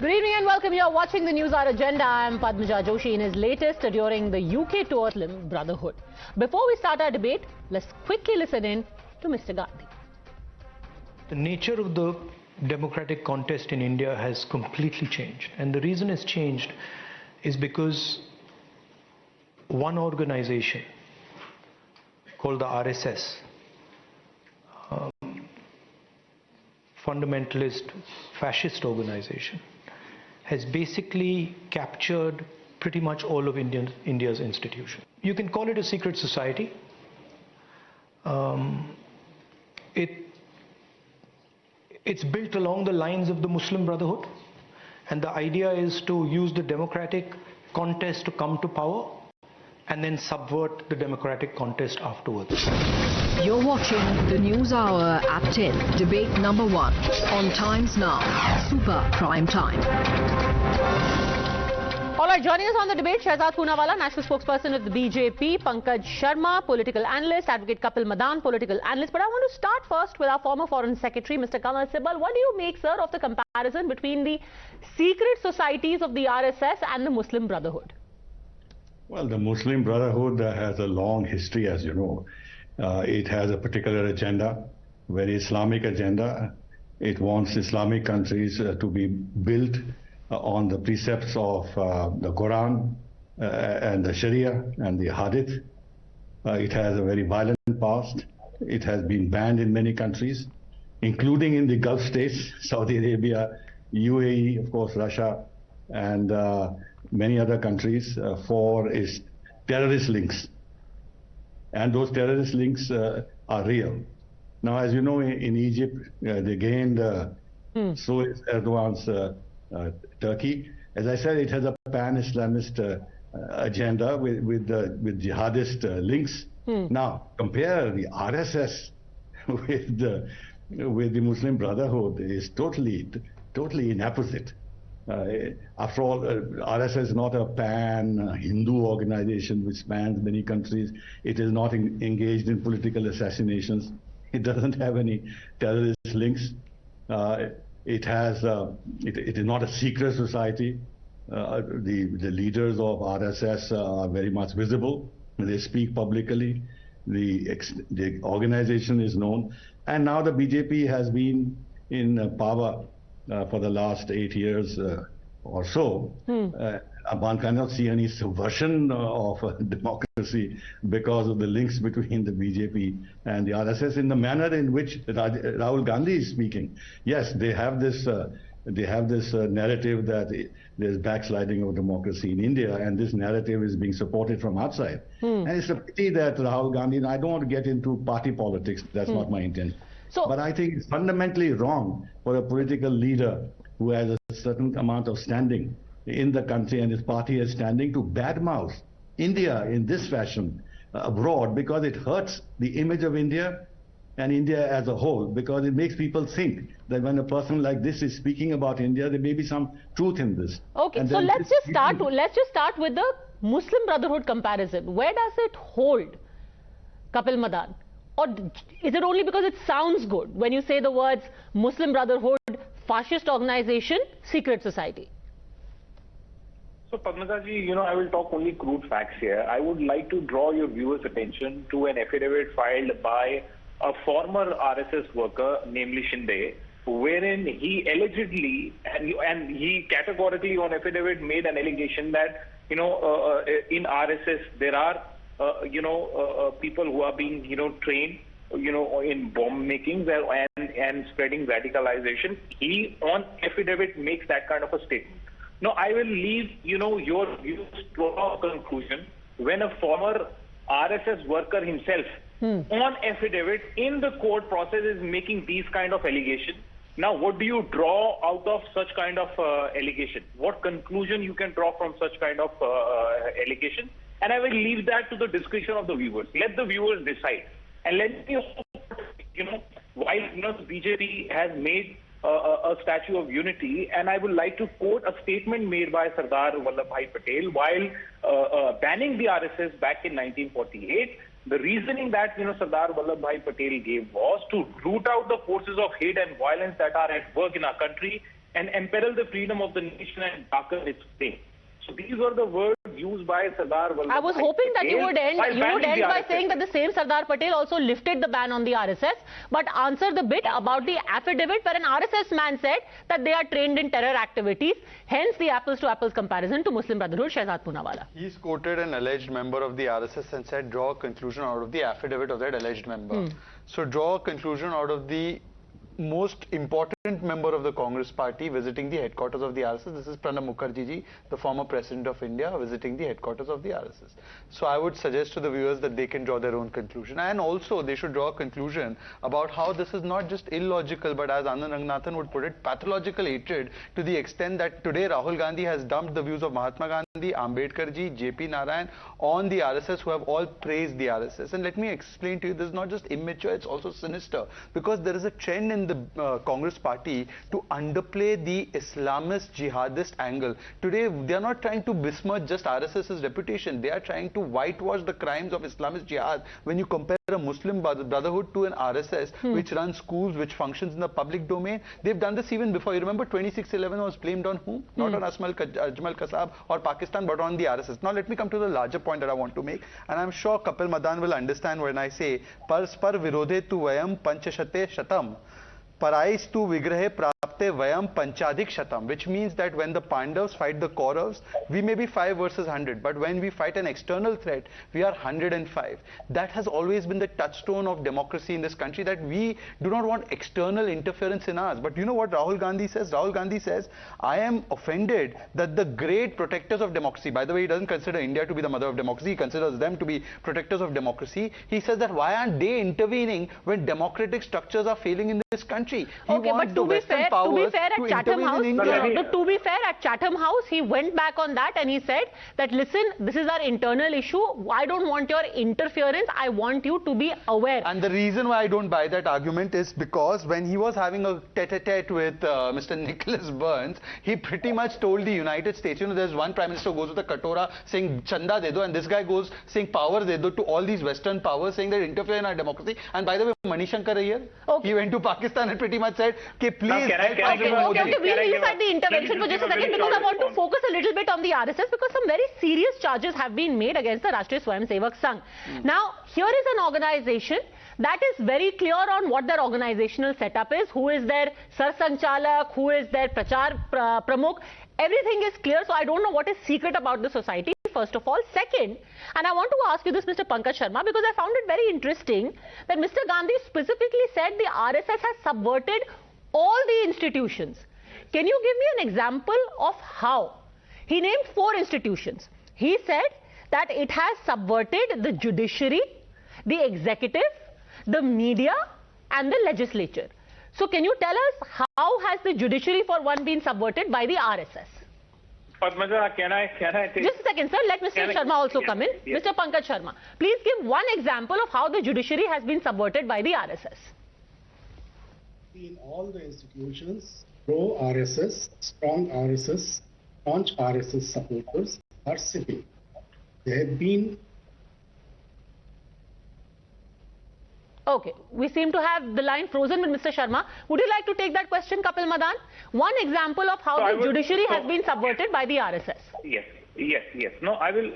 Good evening and welcome. You're watching the Newshour Agenda. I'm Padmaja Joshi in his latest during the UK tour Muslim Brotherhood. Before we start our debate, let's quickly listen in to Mr. Gandhi. The nature of the democratic contest in India has completely changed. And the reason it's changed is because one organization called the RSS, fundamentalist fascist organization, has basically captured pretty much all of India's institutions. You can call it a secret society. It's built along the lines of the Muslim Brotherhood, and the idea is to use the democratic contest to come to power and then subvert the democratic contest afterwards. You're watching the News Hour at 10, debate number 1, on Times Now, Super Prime Time. All right, joining us on the debate, Shehzad Poonawala, national spokesperson of the BJP, Pankaj Sharma, political analyst, Advocate Kapil Madan, political analyst. But I want to start first with our former Foreign Secretary, Mr. Kamal Sibal. What do you make, sir, of the comparison between the secret societies of the RSS and the Muslim Brotherhood? Well, the Muslim Brotherhood has a long history, as you know. It has a particular agenda, very Islamic agenda. It wants Islamic countries to be built on the precepts of the Quran and the Sharia and the Hadith. It has a very violent past. It has been banned in many countries, including in the Gulf states, Saudi Arabia, UAE, of course, Russia, and many other countries for its terrorist links. And those terrorist links are real. Now, as you know, in Egypt, they gained so is Erdogan's Turkey. As I said, it has a pan-Islamist agenda with jihadist links. Now, compare the RSS with the Muslim Brotherhood is totally inapposite. After all, RSS is not a pan-Hindu organization which spans many countries. It is not engaged in political assassinations. It doesn't have any terrorist links. It is not a secret society. The leaders of RSS are very much visible. They speak publicly. The organization is known. And now the BJP has been in power for the last 8 years or so. One cannot see any subversion of democracy because of the links between the BJP and the RSS in the manner in which Rahul Gandhi is speaking. Yes, they have this narrative that there's backsliding of democracy in India, and this narrative is being supported from outside. And it's a pity that Rahul Gandhi, and I don't want to get into party politics, that's not my intention. But I think it's fundamentally wrong for a political leader who has a certain amount of standing in the country and his party is standing to badmouth India in this fashion abroad, because it hurts the image of India and India as a whole, because it makes people think that when a person like this is speaking about India, there may be some truth in this. Okay, so let's just start with the Muslim Brotherhood comparison. Where does it hold, Kapil Madan? Or is it only because it sounds good when you say the words Muslim Brotherhood, fascist organization, secret society? So, Padmajaji, I will talk only crude facts here. I would like to draw your viewers' attention to an affidavit filed by a former RSS worker, namely Shinde, wherein he allegedly, and he categorically on affidavit made an allegation that, in RSS there are people who are being, trained, in bomb making and spreading radicalization. He on affidavit makes that kind of a statement. Now, I will leave, your views to draw a conclusion when a former RSS worker himself on affidavit in the court process is making these kind of allegations. Now, what do you draw out of such kind of allegation? What conclusion you can draw from such kind of allegation? And I will leave that to the discretion of the viewers. Let the viewers decide. And let me also, while the BJP has made a statue of unity, and I would like to quote a statement made by Sardar Vallabhbhai Patel while banning the RSS back in 1948. The reasoning that Sardar Vallabhbhai Patel gave was to root out the forces of hate and violence that are at work in our country and imperil the freedom of the nation and darken its fame. So these were the words used by Sardar Vallabhbhai. I was hoping that you would end by RSS. saying that the same Sardar Patel also lifted the ban on the RSS, but answer the bit about the affidavit where an RSS man said that they are trained in terror activities, hence the apples to apples comparison to Muslim Brotherhood, Shehzad Poonawala. He's quoted an alleged member of the RSS and said, draw a conclusion out of the affidavit of that alleged member. So draw a conclusion out of the most important member of the Congress party visiting the headquarters of the RSS. This is Pranab Mukherjee ji, the former president of India, visiting the headquarters of the RSS. So I would suggest to the viewers that they can draw their own conclusion, and also they should draw a conclusion about how this is not just illogical, but as Anand Ranganathan would put it, pathological hatred, to the extent that today Rahul Gandhi has dumped the views of Mahatma Gandhi, Ambedkar ji, JP Narayan on the RSS, who have all praised the RSS. And let me explain to you, this is not just immature, it's also sinister, because there is a trend in the Congress party to underplay the Islamist jihadist angle. Today they are not trying to besmirch just RSS's reputation, they are trying to whitewash the crimes of Islamist jihad. When you compare a Muslim Brotherhood to an RSS which runs schools, which functions in the public domain, they've done this even before. You remember 2611 was blamed on whom? Not on Ajmal Kasab or Pakistan, but on the RSS. Now let me come to the larger point that I want to make, and I'm sure Kapil Madan will understand when I say Parspar Virodhe tu Vayam Panchashate Shatam Paraistu Vigrahe Prapte Vayam Panchadik Shatam, which means that when the Pandavas fight the Kauravas, we may be 5 versus 100, but when we fight an external threat, we are 105. That has always been the touchstone of democracy in this country, that we do not want external interference in ours. But you know what Rahul Gandhi says? Rahul Gandhi says, I am offended that the great protectors of democracy, by the way, he doesn't consider India to be the mother of democracy, he considers them to be protectors of democracy. He says that why aren't they intervening when democratic structures are failing in this country? Okay, but to be fair, at Chatham House, he went back on that and he said that, listen, this is our internal issue. I don't want your interference. I want you to be aware. And the reason why I don't buy that argument is because when he was having a tete-a-tete with Mr. Nicholas Burns, he pretty much told the United States, you know, there's one Prime Minister goes with a katora saying chanda de do, and this guy goes saying power de do to all these Western powers, saying they interfere in our democracy. And by the way, Manishankar Iyer, he went to Pakistan and pretty much said, okay, please we'll leave aside the intervention for just a second, because I want to focus a little bit on the RSS, because some very serious charges have been made against the Rashtriya Swayamsevak Sangh. Now, here is an organization that is very clear on what their organizational setup is, who is their Sar Sanchalak, who is their Prachar Pramukh. Everything is clear, so I don't know what is secret about the society, first of all. Second, and I want to ask you this, Mr. Pankaj Sharma, because I found it very interesting that Mr. Gandhi specifically said the RSS has subverted all the institutions. Can you give me an example of how? He named 4 institutions. He said that it has subverted the judiciary, the executive, the media and the legislature. So can you tell us how has the judiciary for one been subverted by the RSS? Padmaja, can I take... Just a second, sir. Let Mr. Sharma also come in. Yes. Mr. Pankaj Sharma, please give one example of how the judiciary has been subverted by the RSS. In all the institutions, pro-RSS, strong RSS, staunch RSS supporters are sitting. They have been... Okay, we seem to have the line frozen with Mr. Sharma. Would you like to take that question, Kapil Madan? One example of how the judiciary has been subverted by the RSS. Yes. No, I will,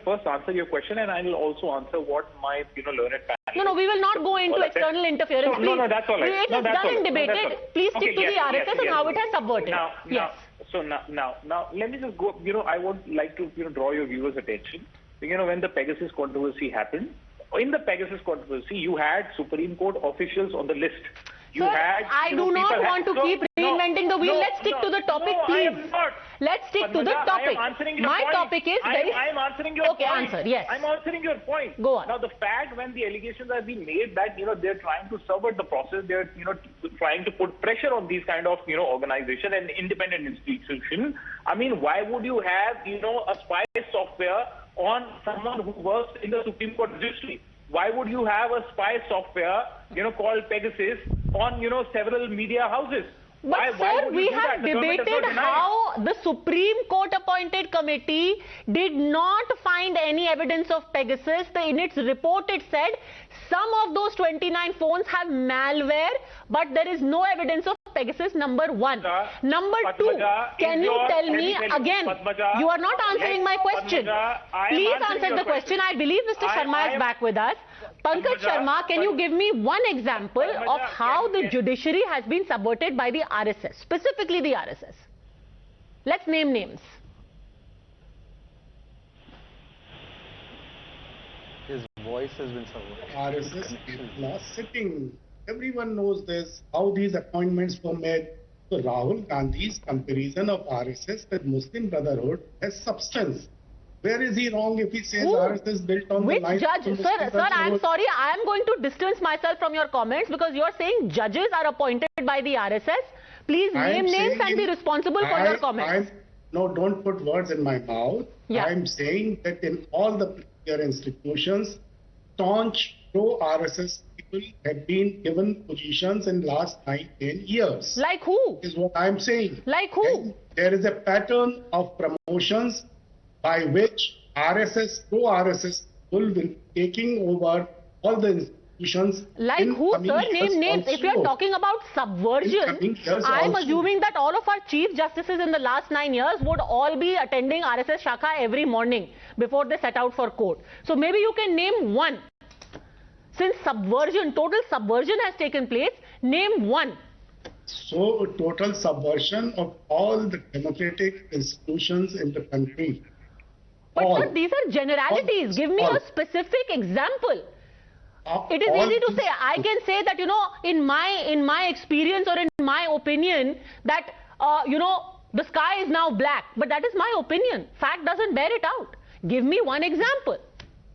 first answer your question, and I will also answer what my, learned panel... No, we will not go into external interference. No, that's all right. It is done and debated. Please stick to the RSS and how it has subverted. Now, let me just go, I would like to, draw your viewers' attention. When the Pegasus controversy happened, in the Pegasus controversy, you had Supreme Court officials on the list. Sir, I do not want to keep reinventing the wheel. Let's stick to the topic, please. Let's stick to the topic. My topic is very... I am answering your point. Okay, answer, yes. I'm answering your point. Go on. Now, the fact when the allegations have been made that, they're trying to subvert the process, they're, trying to put pressure on these kind of, organization and independent institution. I mean, why would you have, a spy software on someone who works in the Supreme Court judiciary? Why would you have a spy software, called Pegasus on, several media houses? But sir, we have debated how the Supreme Court appointed committee did not find any evidence of Pegasus. In its report it said some of those 29 phones have malware, but there is no evidence of Pegasus, number one. Number two, can you tell me again? You are not answering my question. Please answer the question. I believe Mr. Sharma is back with us. Pankaj Sharma, can you give me one example of how the judiciary has been subverted by the RSS, specifically the RSS? Let's name names. His voice has been subverted. RSS is not sitting. Everyone knows this, how these appointments were made. So Rahul Gandhi's comparison of RSS with Muslim Brotherhood has substance. Where is he wrong if he says RSS built on Which the lines judge? of Sir, I am sorry. I am going to distance myself from your comments because you are saying judges are appointed by the RSS. Please name names and be responsible for your comments. No, don't put words in my mouth. Yeah. I am saying that in all the institutions, staunch pro-RSS people have been given positions in last 9-10 years. Like who? Is what I am saying. Like who? There is a pattern of promotions by which pro-RSS people will be taking over all the institutions. Like who, sir? Name names. If you are talking about subversion, I am assuming that all of our chief justices in the last 9 years would all be attending RSS Shakha every morning before they set out for court. So maybe you can name one. Since subversion, total subversion has taken place, name one. So total subversion of all the democratic institutions in the country. But sir, these are generalities. Give me a specific example. It is easy to say. I can say that, you know, in my experience or in my opinion that, you know, the sky is now black. But that is my opinion. Fact doesn't bear it out. Give me one example.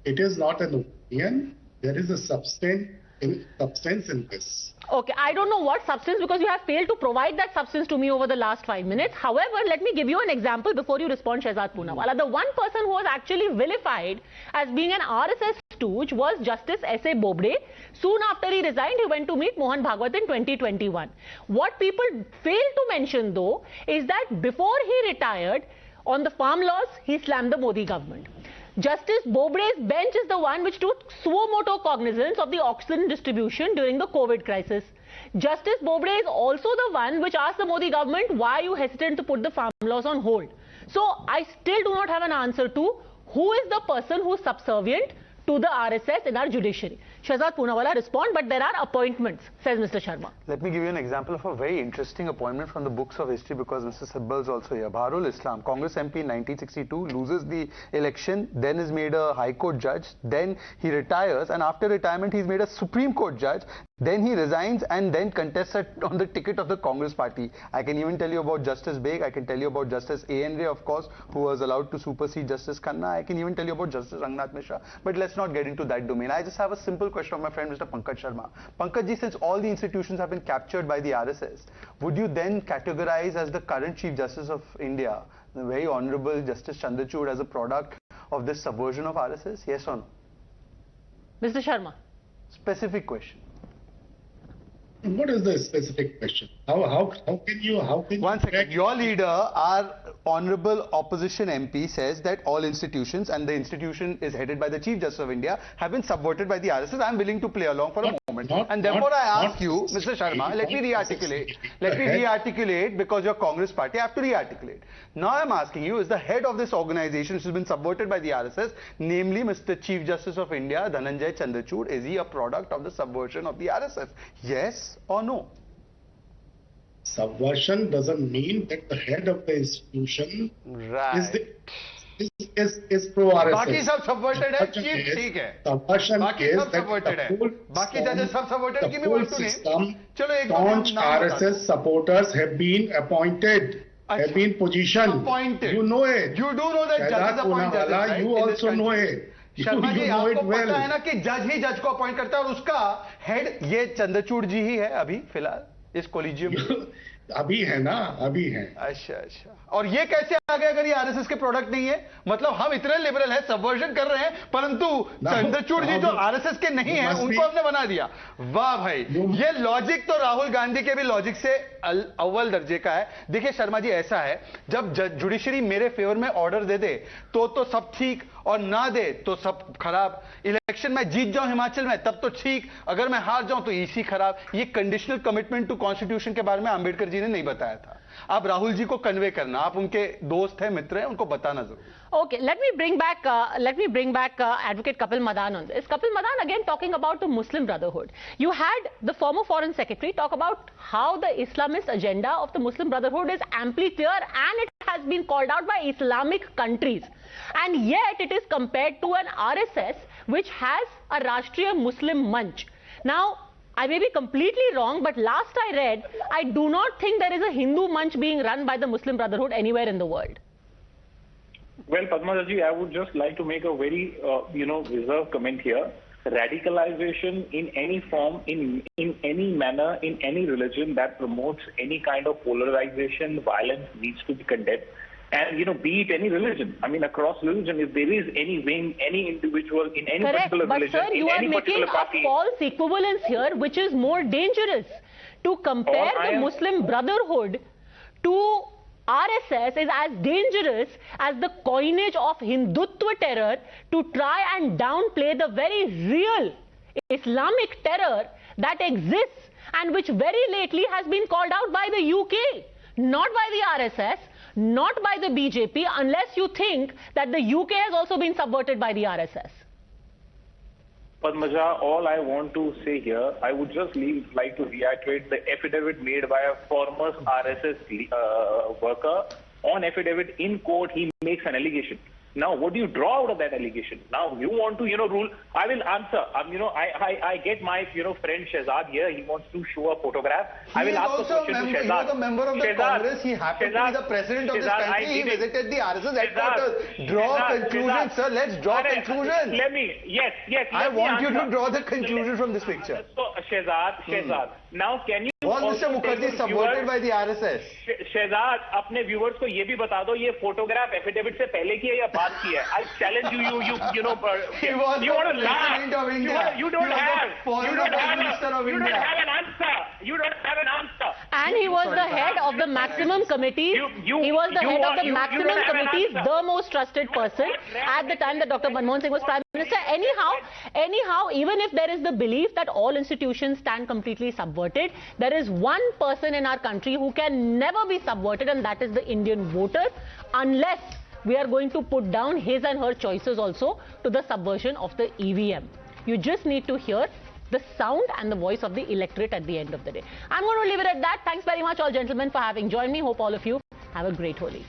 It is not an opinion. There is a substance in this. Okay, I don't know what substance because you have failed to provide that substance to me over the last 5 minutes. However, let me give you an example before you respond, Shehzad Poonawala. The one person who was actually vilified as being an RSS stooge was Justice S.A. Bobde. Soon after he resigned, he went to meet Mohan Bhagwat in 2021. What people fail to mention though is that before he retired, on the farm laws, he slammed the Modi government. Justice Bobde's bench is the one which took suo moto cognizance of the oxygen distribution during the COVID crisis. Justice Bobde is also the one which asked the Modi government, why are you hesitant to put the farm laws on hold? So I still do not have an answer to who is the person who is subservient to the RSS in our judiciary. Shehzad Poonawala respond, but there are appointments, says Mr. Sharma. Let me give you an example of a very interesting appointment from the books of history because Mr. Sibbal is also here. Baharul Islam, Congress MP in 1962, loses the election, then is made a High Court judge, then he retires, and after retirement he's made a Supreme Court judge, then he resigns and then contests on the ticket of the Congress party. I can even tell you about Justice Beg, I can tell you about Justice A.N. Ray, of course, who was allowed to supersede Justice Khanna. I can even tell you about Justice Rangnath Mishra, but let's not get into that domain. I just have a simple question of my friend Mr. Pankaj Sharma. Pankaj ji, since all the institutions have been captured by the RSS, would you then categorize as the current Chief Justice of India, the very Honorable Justice Chandrachud, as a product of this subversion of RSS? Yes or no? Mr. Sharma. Specific question. What is the specific question? How can you? One second. Your leader, our honorable opposition MP, says that all institutions, and the institution is headed by the Chief Justice of India, have been subverted by the RSS. I am willing to play along for a moment. And therefore I ask you, Mr. Sharma, let me re-articulate. Let me re-articulate because you're Congress party. I have to re-articulate. Now I am asking you, is the head of this organization which has been subverted by the RSS, namely Mr. Chief Justice of India, Dhananjay Chandrachud, is he a product of the subversion of the RSS? Yes or no? Subversion doesn't mean that the head of the institution is pro-RSS. बाकी सब subverted है, chief ठीक है. Subversion बाकी is सब subverted है. बाकी जजेस सब subverted. Give me one to name. चलो एक staunch RSS supporters have been appointed, have been positioned. Appointed. You know it. You do know that judges appoint judges, right? You also know it. Sharma ji, आपको पता है ना कि जज ही जज को अपॉइंट करता है और उसका हेड ये चंद्रचूड़ जी ही है अभी फिलहाल इस कॉलेजियम में. अभी है ना, अभी है. अच्छा अच्छा. और ये कैसे आ गया अगर ये आरएसएस के प्रोडक्ट नहीं है? मतलब हम इतने लिबरल हैं, सबवर्जन कर रहे हैं, परंतु चंद्रचूड़ जी जो आरएसएस के नहीं है उनको हमने बना दिया. वाह भाई, ये लॉजिक तो राहुल गांधी के भी लॉजिक से अव्वल दर्जे का है. देखिए शर्मा जी, ऐसा है जब जुडिशरी मेरे फेवर में ऑर्डर दे दे तो सब ठीक और ना दे तो सब खराब. इलेक्शन में जीत जाऊं हिमाचल में तब तो ठीक, अगर मैं हार जाऊं तो ईसी खराब। ये कंडीशनल कमिटमेंट टू कॉन्स्टिट्यूशन के बारे में अंबेडकर जी ने नहीं बताया था। आप राहुल जी को कन्वे करना, आप उनके दोस्त हैं, मित्र हैं, उनको बताना जरूर। Okay, let me bring back Advocate Kapil Madan on this. Kapil Madan again talking about the Muslim Brotherhood. You had the former Foreign Secretary talk about how the Islamist agenda of the Muslim Brotherhood is amply clear and it has been called out by Islamic countries. And yet it is compared to an RSS which has a Rashtriya Muslim Manch. Now, I may be completely wrong, but last I read, I do not think there is a Hindu Manch being run by the Muslim Brotherhood anywhere in the world. Well, Padmaji, I would just like to make a very, reserved comment here. Radicalization in any form, in any manner, in any religion that promotes any kind of polarization, violence needs to be condemned. And, be it any religion. I mean, across religion, if there is any wing, any individual in any particular religion, but sir, you are making a false equivalence here, which is more dangerous. To compare the Muslim Brotherhood to RSS is as dangerous as the coinage of Hindutva terror to try and downplay the very real Islamic terror that exists and which very lately has been called out by the UK, not by the RSS, not by the BJP, unless you think that the UK has also been subverted by the RSS. Padmaja, all I want to say here, I would just like to reiterate the affidavit made by a former RSS worker. On affidavit in court, he makes an allegation. Now, what do you draw out of that allegation? Now, you want to, rule. I will answer. I get my, friend Shehzad here. He wants to show a photograph. I will ask a question to Shehzad. He was a member of the Congress. He happened to be the president of this country. He visited the RSS headquarters. Draw conclusions, sir. Let's draw conclusions. Yes. I want you to draw the conclusion from this picture. So, Shehzad, now can you... Was Mr. Mukherjee subverted by the RSS? Shehzad, अपने viewers को ये भी बता दो, ये photograph affidavit से पहले की है या बाद की है? I challenge you want to laugh. You don't have an answer. You don't have an answer. And he was the head of the maximum committee. He was the head of the maximum committees, the most trusted person at the time that Dr. Manmohan Singh was Prime Minister. Anyhow, even if there is the belief that all institutions stand completely subverted, there is one person in our country who can never be subverted, and that is the Indian voter, unless we are going to put down his and her choices also to the subversion of the EVM. You just need to hear the sound and the voice of the electorate at the end of the day. I'm going to leave it at that. Thanks very much, all gentlemen, for having joined me. Hope all of you have a great Holi.